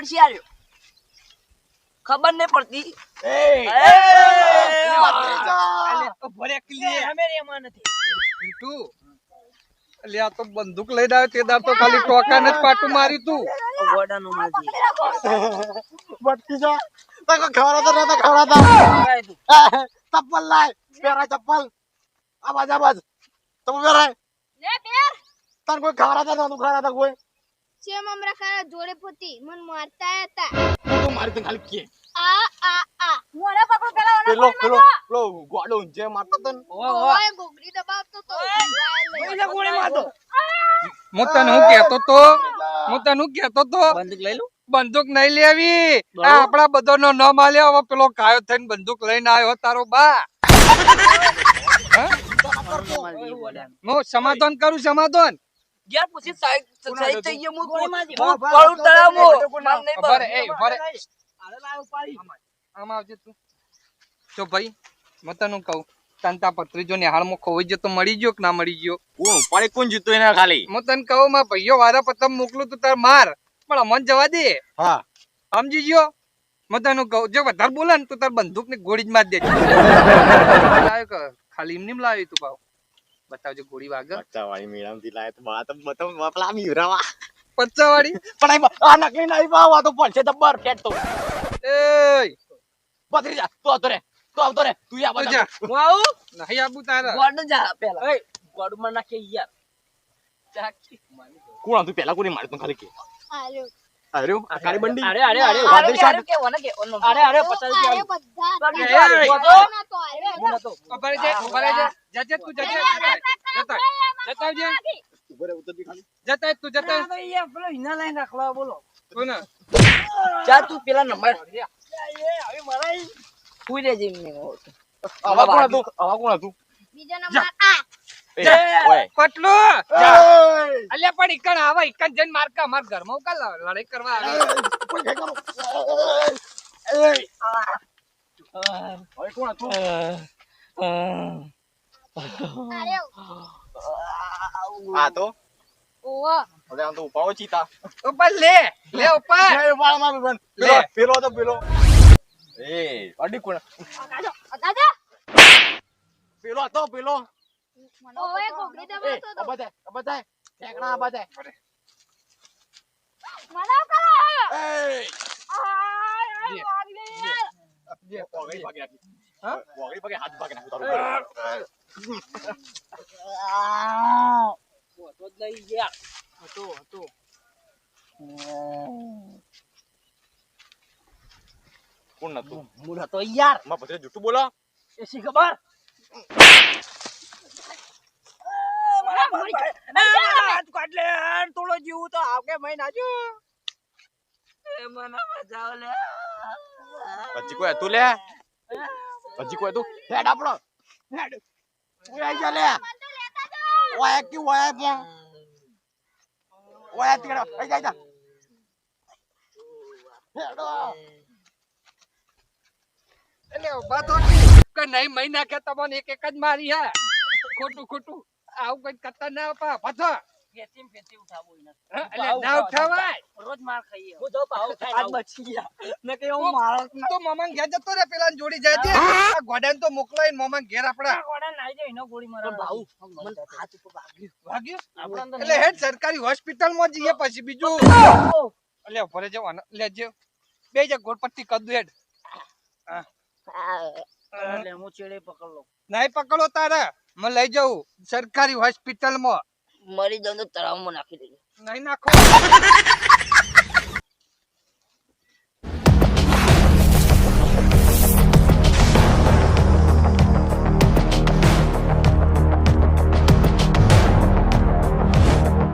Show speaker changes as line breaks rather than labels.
પડશે આર્યો ખબર નહીં પડતી
અલ્યા તો બંદૂક લઈને આવ્યો તે દાર તો ખાલી ટોકાને જ પાટું માર્યું તું
ગોડાનું મારજી
બટકી જા તકો ખવડાતા ચપ્પલ લાય પેરા ચપ્પલ આવાજ તમે પેરા
લે પેર
તન કોઈ ખવડાતા કોઈ
છે મમરા ખાના જોડે પોતી મન મારતા હતા
તું મારી તો ખાલી કે
આ મોરે પકડો પેલા
પેલો ગોડો જે મારતો તન
ઓય ગોગડી દબાવતો તો
ઓય ગોળી મારતો
હું તને હું કહેતો તો
બંદૂક લઈ લો
બંદૂક નહીં લેવી આ આપડા બધાનો ન માલ્યો હવે પેલો કાયો થઈને બંદૂક લઈને આવ્યો તારો બા હું સમાધાન કરું સમાધાન
ગયા પછી સાઈડ થઈ ગયો મુ કોળું તળામો મને
ઉભા રે આમ આવજે તું તો ભાઈ હું તને કહું તંતા પત્રી જો નિહાળમાં ખોવાઈ ગયો તો મળી ગયો કે ના મળી ગયો
પાડે કોણ જીતો એના ખાલી
હું તને કહું માં ભાઈઓ વારા પતંગ મોકલું તું તાર માર પણ અમન જવા દે
હા
સમજી ગયો હું તને કહું જો વધારે બોલે ને તો તાર બંદૂક ની ગોળી જ માર દેજે ખાલી એમ લાવી તું ભાવ બતાવજો ગોળી વાગે
વાળી મેડમ થી લાય તો બા તો બતો મપલા મીરાવા
50 વાળી
પણ આ નકલી નહીં બાવ આ તો પડશે જબ્બર ફેટ તો
એ
પથરી જા તો આવતો રે તું આ
તું
બધા
જા
હું આવું
નહીં આબુ તારા
ગોડ જા પેલા ગોડ માં નાખે યાર ચાકી
કોણ તું પેલા કોની મારી તો ખાલી કે
આલ્યો
અરે આ કાળી બંડી
અરે કે ઓને કે ઓનો અરે 50
આરે
રૂપિયા
બધા ના તો આરે
ઉભા રહે જજે તું જજે જતાવજે
ઉભરે ઉતરતી ખાલી
જતા તું જતા
યાર પેલો હિના લઈને રાખવા બોલો
કોને
જા તું પેલા નંબર હવે મરાઈ પૂઈ દેજે મને
આવા કોણ હતું
બીજો નંબર આ
ઓય
પટલો અલ્યા પણ ઈકણ આવા ઈકણ જન મારકા માર ઘરમાં ઉકા લડાઈ કરવા આવે
કોઈ કઈ કરો ઓય કોણ હતું
આરે
આ તો
ઓવો
હવે આમ તો ઉપાવો ચીતા
ઉપર લે ઉપર
એ વાળ માં બન
લે.
પેલો એ અડી કોણ
દાદા
પેલો હતો પેલો
ઓય ગોગડી દબાવતો તો
અબતે ઠેકણા અબતે
મનાવ કરો
એ
જે
ઓગળી ભાગે નાખી
હા
ઓગળી ભાગે હાથ ભાગે નાખું તારું
તો જ લઈ ગયા
હતો
કોણ નતું
મૂળ હતો યાર
માં ભત્રે જૂઠું બોલો
એ શી ખબર થોડો જીવ તો આવકે મય નાજો એ મને મજા લે
પછી કોઈ હતું લે પછી કોઈ હતું હેડ આપણો હેડ ઓય આઈ જા લે ઓય કે ઓય પણ ઓય તીડો આઈ જા હેડો
એટલે ઉભા તો કે નહીં મહી નાખે તમને એક જ મારી હે ખોટું આવું કઈ કરતા ના આપા પાછો
પેટી ઉઠાવો ઇના
એટલે ના ઉઠાવાય
રોજ માર ખાઈએ હું તો પાવ ખાઈ આજ બચી ગયા ને કે હું મારો
તો મોમાં ઘેર જતો રે પેલા જોડી જાય છે આ ગોડાને તો મોકલાઈને મોમાં ઘેર આપડા
ગોડા નાઈ જાય એનો ગોળી મારો ભાઉ મન હાથ ઉપર
વાગ્યું
આપણા
એટલે હેડ સરકારી હોસ્પિટલ માં જઈએ પછી બીજું એટલે ભરે જવાના લેજો બે જ ગોળપટ્ટી કર દુ હેડ
એટલે હું ચેડે પકડ લો
નહીં પકડો તારે મને લઈ જાઉં સરકારી હોસ્પિટલ માં
મરી જાઉં તો તળાવમાં નાખી દેજો
નહીં નાખો